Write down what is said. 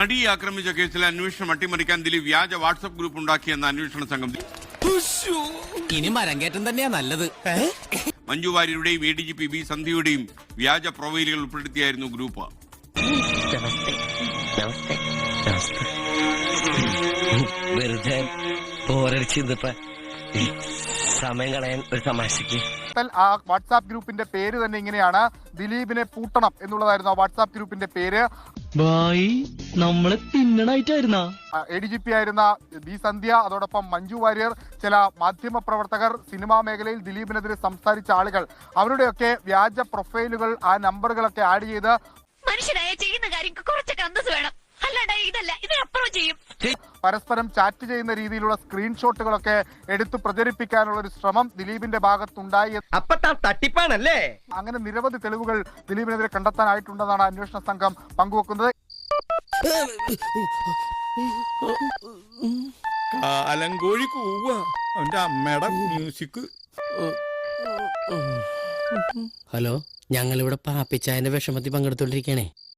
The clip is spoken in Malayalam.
നടിയെ ആക്രമിച്ച കേസിലെ അന്വേഷണം അട്ടിമറിക്കാൻ ദിലീപ് വ്യാജ വാട്സ്ആപ്പ് ഗ്രൂപ്പ് ഉണ്ടാക്കിയെന്ന അന്വേഷണ സംഘം. ഇനി മരങ്കേറ്റം തന്നെയാ നല്ലത്. മഞ്ജു വാര്യരുടെയും ADGP ബി സന്ധ്യയുടെയും വ്യാജ പ്രൊഫൈലുകൾ ഉൾപ്പെടുത്തിയായിരുന്നു ഗ്രൂപ്പ്. വെറുതെ സമയം കളയാൻ ഒരു തമാശക്ക്. ആ വാട്സാപ്പ് ഗ്രൂപ്പിന്റെ പേര് തന്നെ ഇങ്ങനെയാണ്, ദിലീപിനെ പൂട്ടണം എന്നുള്ളതായിരുന്നു ആ വാട്സാപ്പ് ഗ്രൂപ്പിന്റെ പേര്. നമ്മളെ തിന്നണായിട്ടായിരുന്ന ADGP ആയിരുന്ന ബി സന്ധ്യ, അതോടൊപ്പം മഞ്ജു വാര്യർ, ചില മാധ്യമ പ്രവർത്തകർ, സിനിമാ മേഖലയിൽ ദിലീപിനെതിരെ സംസാരിച്ച ആളുകൾ, അവരുടെയൊക്കെ വ്യാജ പ്രൊഫൈലുകൾ, ആ നമ്പറുകളൊക്കെ ആഡ് ചെയ്ത് മനുഷ്യനായ ചെയ്യുന്ന കാര്യം കുറച്ചൊക്കെ അന്തസ് വേണം, അല്ലാണ്ട് ഇതല്ല ഇതിനപ്പുറം ചെയ്യും. പരസ്പരം ചാറ്റ് ചെയ്യുന്ന രീതിയിലുള്ള സ്ക്രീൻഷോട്ടുകളൊക്കെ എടുത്തു പ്രചരിപ്പിക്കാനുള്ള ഒരു ശ്രമം ദിലീപിന്റെ ഭാഗത്തുണ്ടായി. അപ്പൊ തട്ടിപ്പാണല്ലേ? അങ്ങനെ നിരവധി തെളിവുകൾ ദിലീപിനെതിരെ കണ്ടെത്താനായിട്ടുണ്ടെന്നാണ് അന്വേഷണ സംഘം പങ്കുവെക്കുന്നത്. കാലങ്കോഴി കൂവ അവന്റെ അമ്മയുടെ മ്യൂസിക്. ഹലോ, ഞങ്ങളിവിടെ പാപ്പിച്ചായന്റെ വിഷമത്തിൽ പങ്കെടുത്തോണ്ടിരിക്കണേ.